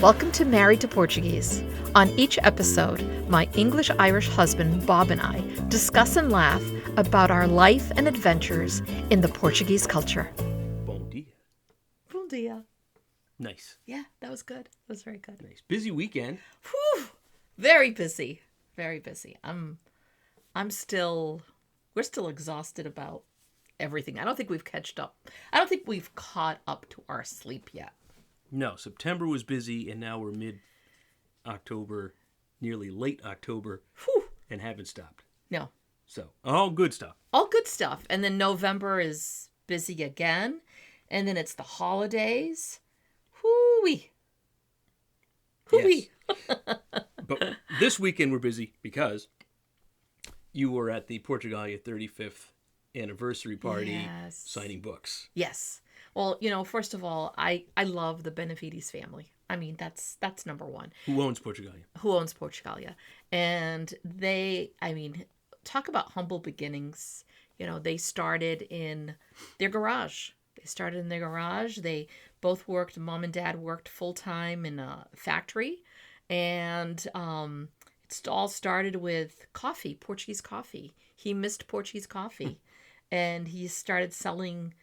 Welcome to Married to Portuguese. On each episode, my English-Irish husband, Bob, and I discuss and laugh about our life and adventures in the Portuguese culture. Bom dia. Bom dia. Nice. Yeah, that was good. That was very good. Nice. Busy weekend. Whew. Very busy. Very busy. We're still exhausted about everything. I don't think we've caught up to our sleep yet. No, September was busy, and now we're mid-October, nearly late October, and haven't stopped. No. So, all good stuff. All good stuff. And then November is busy again. And then it's the holidays. Hoo-wee. Hoo-wee. Yes. But this weekend we're busy because you were at the Portugalia 35th anniversary party signing books. Yes. Well, first of all, I love the Benavides family. I mean, that's number one. Who owns Portugalia? And talk about humble beginnings. They started in their garage. They both worked, mom and dad worked full-time in a factory. And it all started with coffee, Portuguese coffee. He missed Portuguese coffee. And he started selling,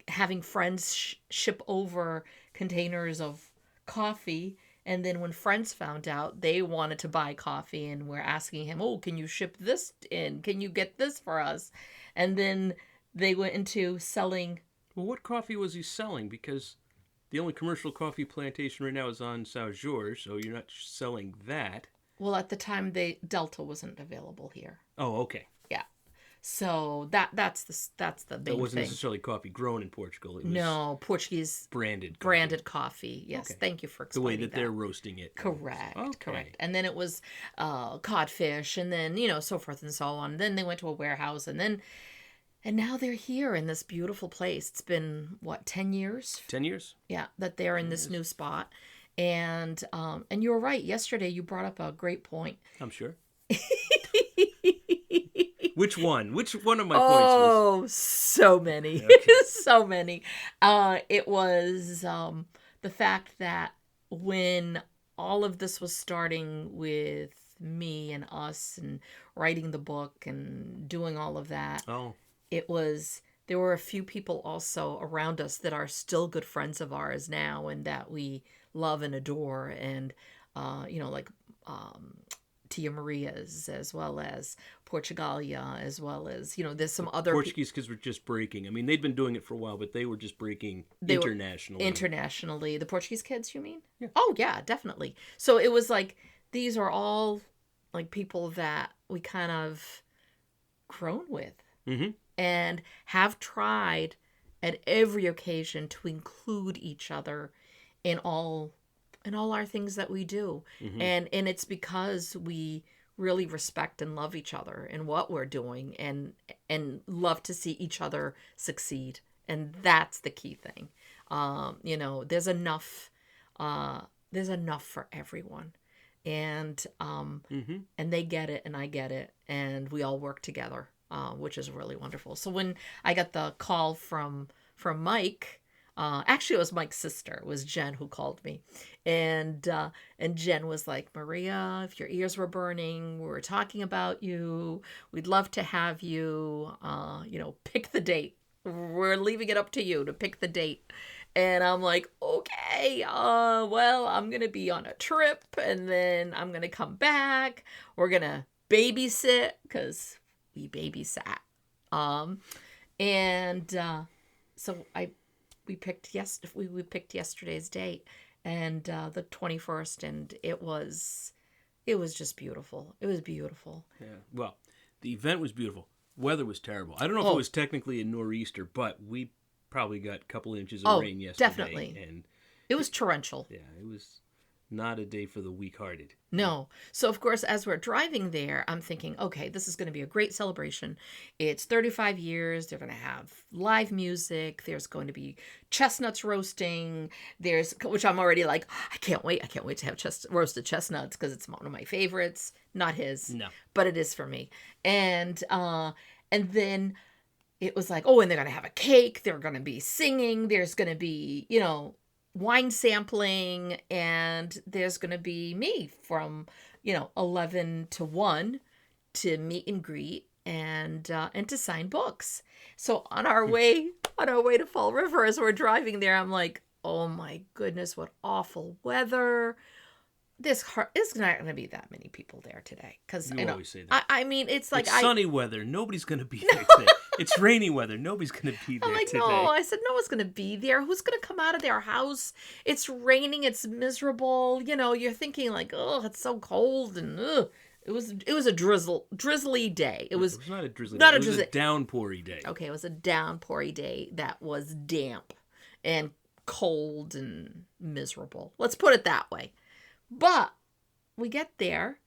having friends ship over containers of coffee. And then when friends found out, they wanted to buy coffee and were asking him, oh, can you ship this in? Can you get this for us? And then they went into selling. Well, what coffee was he selling? Because the only commercial coffee plantation right now is on São Jorge, so you're not selling that. Well, at the time, Delta wasn't available here. Oh, okay. Yeah. So that's the big thing. It wasn't necessarily coffee grown in Portugal. It was Portuguese branded coffee. Yes, okay. Thank you for explaining the way that they're roasting it. Correct. Okay. Correct. And then it was codfish, and then so forth and so on. Then they went to a warehouse, and now they're here in this beautiful place. It's been 10 years? 10 years? Yeah, that they're in this new spot. And you were right. Yesterday you brought up a great point. I'm sure. Which one? Which one of my points was? Oh, so many. Okay. So many. It was the fact that when all of this was starting with me and us and writing the book and doing all of that, there were a few people also around us that are still good friends of ours now and that we love and adore. And, Tia Maria's, as well as Portugalia, as well as, there's some other... Portuguese kids were just breaking. I mean, they'd been doing it for a while, but they were just breaking internationally. Internationally. The Portuguese kids, you mean? Yeah. Oh, yeah, definitely. So it was like, these are all like people that we kind of grown with. Mm-hmm. And have tried at every occasion to include each other in all our things that we do. Mm-hmm. And it's because we really respect and love each other and what we're doing and love to see each other succeed. And that's the key thing. There's enough for everyone. And and they get it and I get it and we all work together, which is really wonderful. So when I got the call from Mike, actually, it was Mike's sister. It was Jen who called me. And Jen was like, Maria, if your ears were burning, we were talking about you. We'd love to have you, pick the date. We're leaving it up to you to pick the date. And I'm like, okay, well, I'm going to be on a trip and then I'm going to come back. We're going to babysit because we babysat. So we picked yesterday's date and the 21st, and it was just beautiful. It was beautiful. Yeah. Well, the event was beautiful. Weather was terrible. I don't know if it was technically a nor'easter, but we probably got a couple inches of rain yesterday. Definitely. And it was torrential. Yeah, it was not a day for the weak-hearted. No. So, of course, as we're driving there, I'm thinking, okay, this is going to be a great celebration. It's 35 years. They're going to have live music. There's going to be chestnuts roasting. Which I'm already like, I can't wait. I can't wait to have roasted chestnuts because it's one of my favorites. Not his. No. But it is for me. And then it was like, oh, and they're going to have a cake. They're going to be singing. There's going to be, wine sampling, and there's going to be me from 11 to 1 to meet and greet and to sign books. So on our way to Fall River, as we're driving there, I'm like, oh my goodness, what awful weather. There's not going to be that many people there today, because you always say that. I mean, it's like it's sunny weather. Nobody's going to be there today. It's rainy weather. Nobody's going to be there today. No, I said no one's going to be there. Who's going to come out of their house? It's raining. It's miserable. You're thinking like, oh, it's so cold, and it was a drizzly day. It was not a drizzly. Not day. a drizzly. It was a downpoury day. Okay, it was a downpoury day that was damp and cold and miserable. Let's put it that way. But we get there,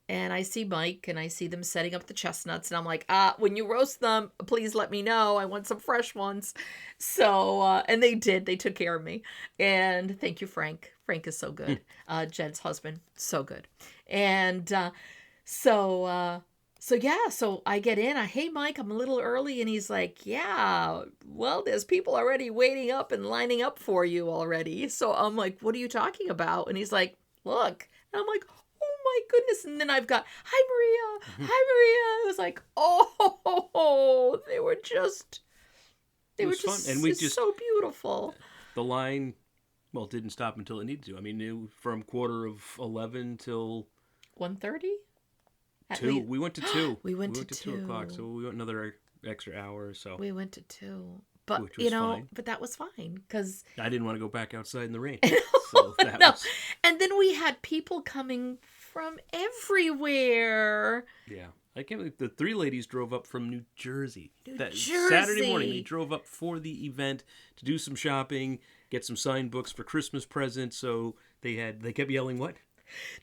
and I see Mike, and I see them setting up the chestnuts, and I'm like, when you roast them, please let me know. I want some fresh ones. So, and they did. They took care of me. And thank you, Frank. Frank is so good. Jen's husband, so good. And so I get in. Hey, Mike, I'm a little early. And he's like, yeah, well, there's people already waiting up and lining up for you already. So I'm like, what are you talking about? And he's like, look. And I'm like, oh my goodness. And then I've got, hi, Maria. Hi, Maria. It was like, oh, they were just fun. And we just so beautiful. The line, well, didn't stop until it needed to. I mean, from 11:15 till 1:30? 2. We went to 2. We went to 2 o'clock, so we went another extra hour or so. We went to 2. But, which was fine. But that was fine, because I didn't want to go back outside in the rain. So was... And then we had people coming from everywhere. Yeah. I can't believe the 3 ladies drove up from New Jersey. Jersey. Saturday morning, they drove up for the event to do some shopping, get some signed books for Christmas presents. So they kept yelling, what?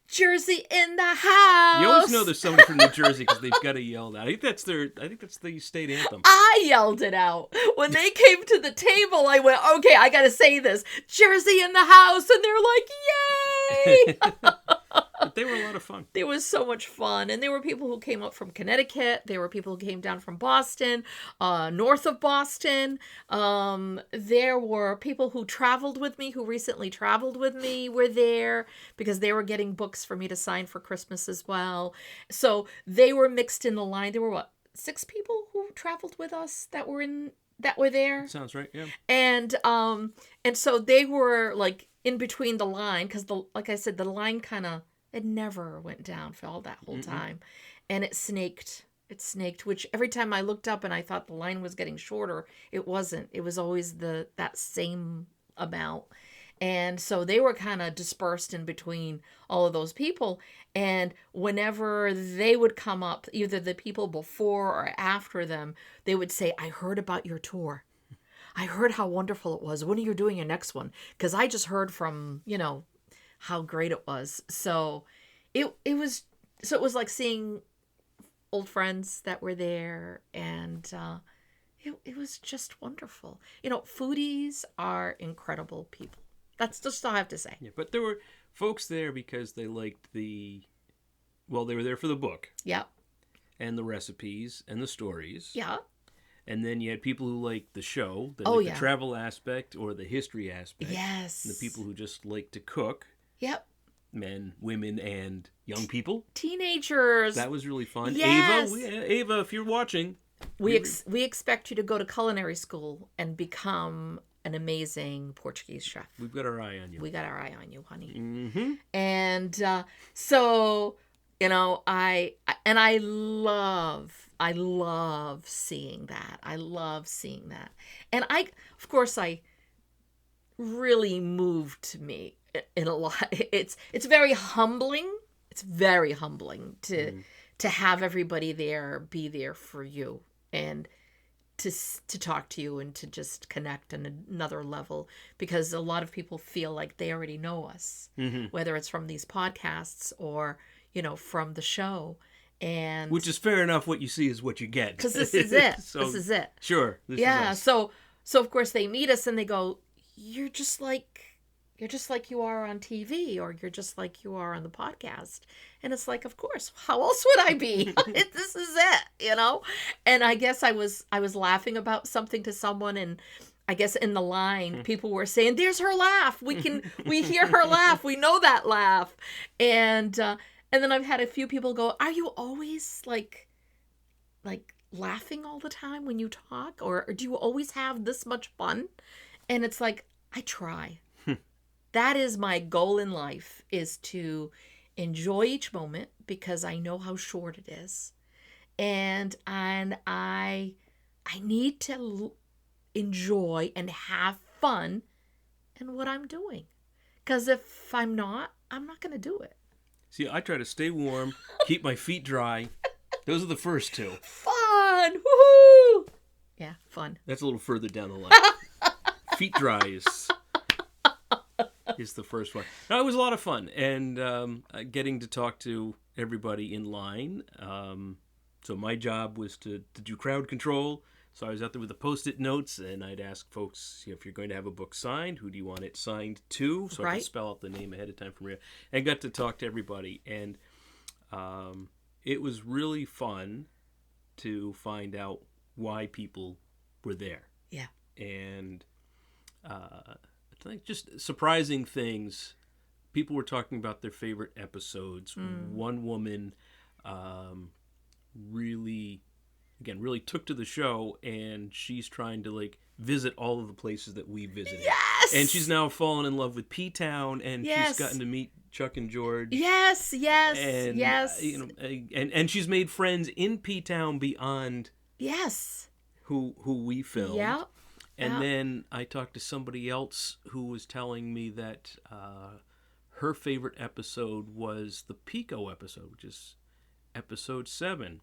Jersey in the house. You always know there's somebody from New Jersey because they've got to yell that. I think that's the state anthem. I yelled it out. When they came to the table, I went, okay, I got to say this. Jersey in the house. And they're like, yay. But they were a lot of fun. It was so much fun. And there were people who came up from Connecticut. There were people who came down from Boston, north of Boston. There were people who traveled with me, who recently traveled with me, were there because they were getting books for me to sign for Christmas as well. So they were mixed in the line. There were 6 people who traveled with us that were there. That sounds right. Yeah. And so they were like in between the line, because like I said, the line it never went down for all that whole time. And it snaked, which every time I looked up and I thought the line was getting shorter, it wasn't. It was always that same amount. And so they were kind of dispersed in between all of those people. And whenever they would come up, either the people before or after them, they would say, I heard about your tour. I heard how wonderful it was. When are you doing your next one? Because I just heard from, how great it was. So it was like seeing old friends that were there, and it was just wonderful. Foodies are incredible people. That's just all I have to say. Yeah, but there were folks there because they liked they were there for the book. Yeah. And the recipes and the stories. Yeah. And then you had people who liked the show, the travel aspect or the history aspect. Yes. And the people who just like to cook. Yep. Men, women, and young people. Teenagers. That was really fun. Yes. Ava, if you're watching. We expect you to go to culinary school and become an amazing Portuguese chef. We've got our eye on you. We got our eye on you, honey. Mm-hmm. And so, I love seeing that. I love seeing that. And I really moved me in a lot. It's very humbling. It's very humbling to have everybody there be there for you and to talk to you and to just connect on another level, because a lot of people feel like they already know us, whether it's from these podcasts or, from the show. And which is fair enough. What you see is what you get. Because this is it. So, this is it. Sure. This is us. So of course they meet us and they go, you're just like you are on TV, or you're just like you are on the podcast. And it's like, of course, how else would I be? This is it, And I guess I was laughing about something to someone, and I guess in the line, people were saying, "There's her laugh. We hear her laugh. We know that laugh." And then I've had a few people go, "Are you always like laughing all the time when you talk, or do you always have this much fun?" And it's like, I try. That is my goal in life, is to enjoy each moment, because I know how short it is, and I need to enjoy and have fun in what I'm doing, because if I'm not going to do it. See, I try to stay warm, keep my feet dry. Those are the first two. Fun! Woohoo! Yeah, fun. That's a little further down the line. Feet dry is the first one. No, it was a lot of fun, and getting to talk to everybody in line. So my job was to do crowd control. So I was out there with the Post-it notes, and I'd ask folks, if you're going to have a book signed, who do you want it signed to? So I could spell out the name ahead of time from here. And got to talk to everybody. And it was really fun to find out why people were there. Yeah. And I think just surprising things. People were talking about their favorite episodes. One woman really took to the show, and she's trying to visit all of the places that we visited. Yes! And she's now fallen in love with P-Town, and she's gotten to meet Chuck and George. Yes, yes, and, yes. And she's made friends in P-Town beyond who we filmed. Yeah. And then I talked to somebody else who was telling me that her favorite episode was the Pico episode, which is episode 7.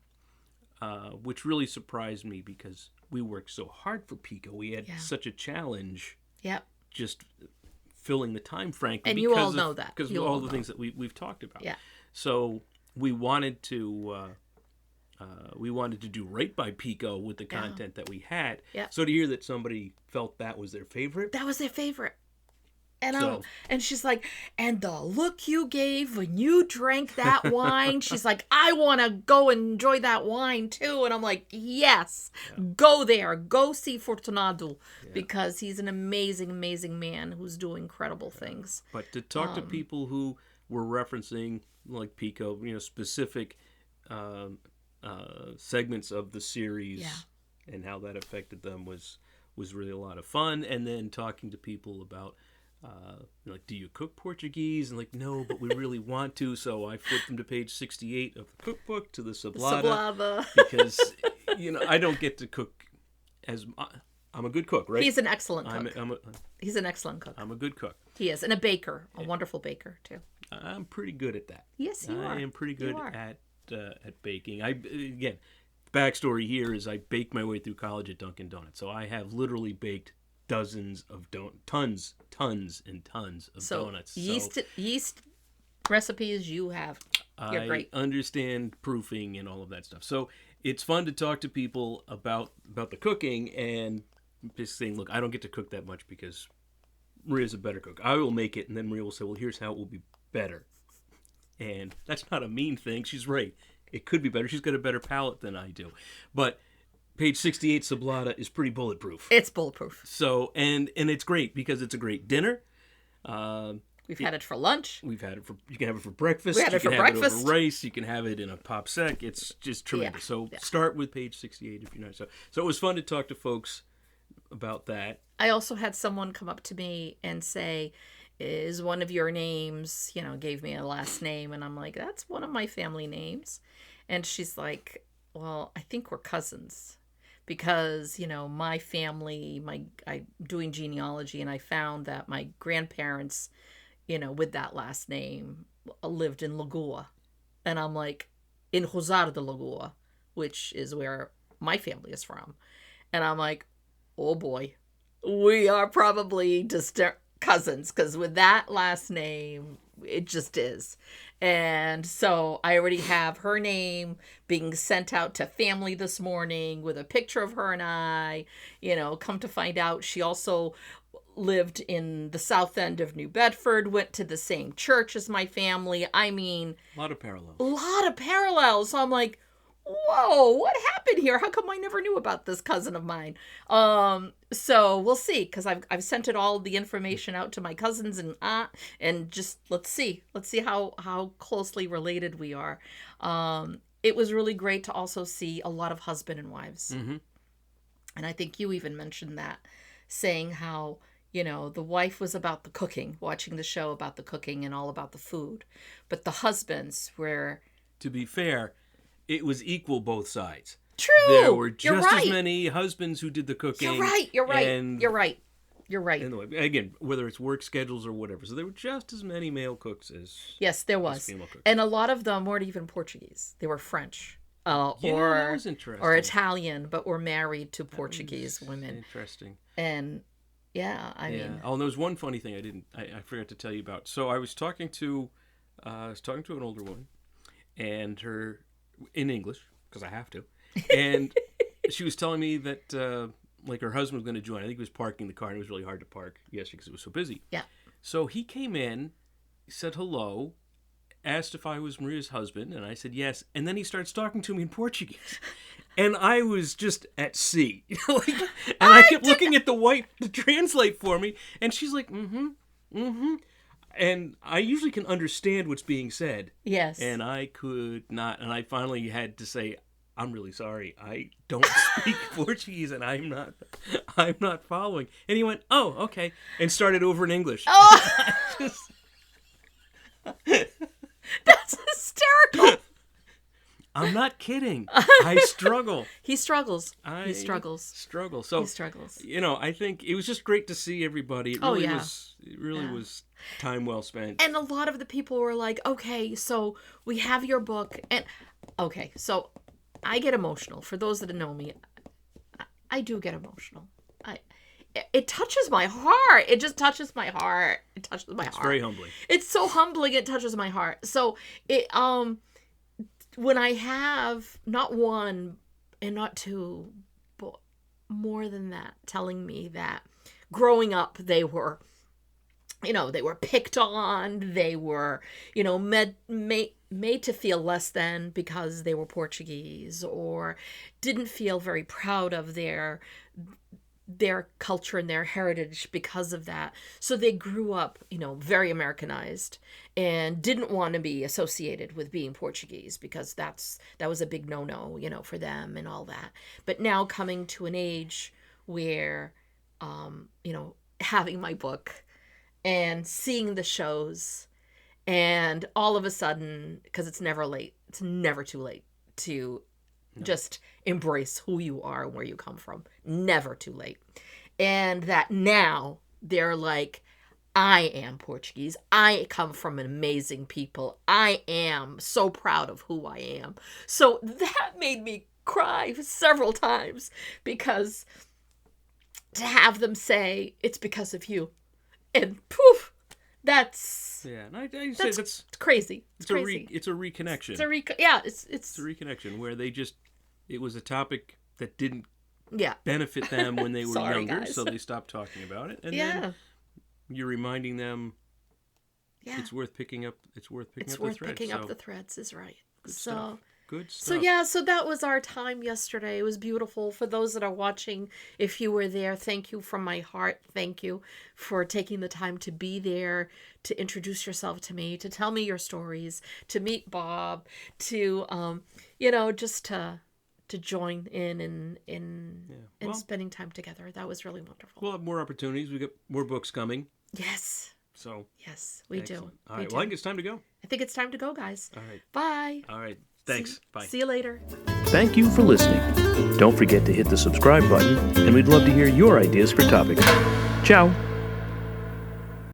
Which really surprised me, because we worked so hard for Pico. We had such a challenge. Yep. Just filling the time, frankly. And you all know that. Because of all the things that we've talked about. Yeah. So we wanted to do right by Pico with the content that we had. Yeah. So to hear that somebody felt that was their favorite. That was their favorite. And and she's like, and the look you gave when you drank that wine, she's like, I want to go and enjoy that wine too. And I'm like, yes, go there, go see Fortunado, because he's an amazing, amazing man who's doing incredible things. But to talk to people who were referencing, like Pico, specific segments of the series and how that affected them was really a lot of fun. And then talking to people about, do you cook Portuguese? And no, but we really want to. So I flipped them to page 68 of the cookbook, to the Sablada. Because, I don't get to cook I'm a good cook, right? He's an excellent cook. He's an excellent cook. I'm a good cook. He is. And a baker, a wonderful baker, too. I'm pretty good at that. Yes, you are. I am pretty good at baking. Backstory here is I baked my way through college at Dunkin' Donuts. So I have literally baked dozens of tons and tons of donuts. Yeast recipes you have. You're great. I understand proofing and all of that stuff. So it's fun to talk to people about the cooking, and just saying, look, I don't get to cook that much because Maria's a better cook. I will make it, and then Maria will say, well, here's how it will be better. And that's not a mean thing. She's right. It could be better. She's got a better palate than I do. But page 68, Sablada, is pretty bulletproof. It's bulletproof. So, and it's great because it's a great dinner. We've had it for lunch. You can have it for breakfast. We had it for breakfast. You can have it over rice. You can have it in a pop sec. It's just tremendous. So start with page 68 if you're not. So it was fun to talk to folks about that. I also had someone come up to me and say, is one of your names, gave me a last name. And I'm like, that's one of my family names. And she's like, well, I think we're cousins. Because, my family, I'm doing genealogy, and I found that my grandparents, with that last name, lived in Lagoa. And I'm like, in Rosar de Lagoa, which is where my family is from. And I'm like, oh boy, we are probably distant cousins, because with that last name, it just is. And so I already have her name being sent out to family this morning with a picture of her and I. Come to find out, she also lived in the south end of New Bedford, went to the same church as my family. I mean, a lot of parallels. A lot of parallels. So I'm like, whoa, what happened here? How come I never knew about this cousin of mine? So we'll see, because I've sent it all the information out to my cousins and aunt, and just let's see how closely related we are. It was really great to also see a lot of husband and wives. Mm-hmm. And I think you even mentioned that, saying how, the wife was about the cooking, watching the show about the cooking and all about the food. But the husbands were... To be fair, it was equal both sides. True. There were just right. as many husbands who did the cooking. You're right. And, You're right. And again, whether it's work schedules or whatever. So there were just as many male cooks as... Yes, there was. Female cooks. And a lot of them weren't even Portuguese. They were French. That was interesting. Or Italian, but were married to Portuguese women. Interesting. And I mean... Oh, and there was one funny thing I forgot to tell you about. So I was talking to an older woman, and her, in English, because I have to, and she was telling me that, her husband was going to join. I think he was parking the car, and it was really hard to park yesterday because it was so busy. Yeah. So he came in, said hello, asked if I was Maria's husband, and I said yes. And then he starts talking to me in Portuguese. And I was just at sea. I kept looking at the white to translate for me, and she's like, And I usually can understand what's being said. Yes. And I could not. And I finally had to say, I'm really sorry. I don't speak Portuguese, and I'm not following. And he went, oh, okay. And started over in English. Oh! That's hysterical. I'm not kidding. I struggle. He struggles. So he struggles. I think it was just great to see everybody. It really was time well spent. And a lot of the people were like, okay, so we have your book. And okay, so I get emotional. For those that know me, I do get emotional. It touches my heart. It just touches my heart. It's very humbling. It's so humbling. It touches my heart. So when I have not one and not two, but more than that, telling me that growing up they were picked on, they were, made to feel less than because they were Portuguese, or didn't feel very proud of their culture and their heritage because of that. So they grew up, very Americanized and didn't want to be associated with being Portuguese because that was a big no-no, for them and all that. But now coming to an age where, having my book and seeing the shows, and all of a sudden, because it's never too late to just embrace who you are and where you come from. Never too late. And that now they're like, I am Portuguese. I come from an amazing people. I am so proud of who I am. So that made me cry several times, because to have them say it's because of you, and poof, that's... Yeah, and I say that's crazy. It's crazy. It's a reconnection. It's a reconnection where it was a topic that didn't Yeah. benefit them when they were Sorry, younger, guys. so they stopped talking about it. And Yeah. then you're reminding them Yeah. it's worth picking up. It's worth picking It's up worth the threads. picking up the threads is right. Good So stuff. Good stuff. So yeah, so that was our time yesterday. It was beautiful. For those that are watching, if you were there, thank you from my heart. Thank you for taking the time to be there, to introduce yourself to me, to tell me your stories, to meet Bob, to just to join in spending time together. That was really wonderful. We'll have more opportunities. We got more books coming. Yes. So yes, we excellent. do. All right. Well, I think it's time to go. I think it's time to go, guys. All right. Bye. All right. Thanks. Bye. See you later. Thank you for listening. Don't forget to hit the subscribe button, and we'd love to hear your ideas for topics. Ciao.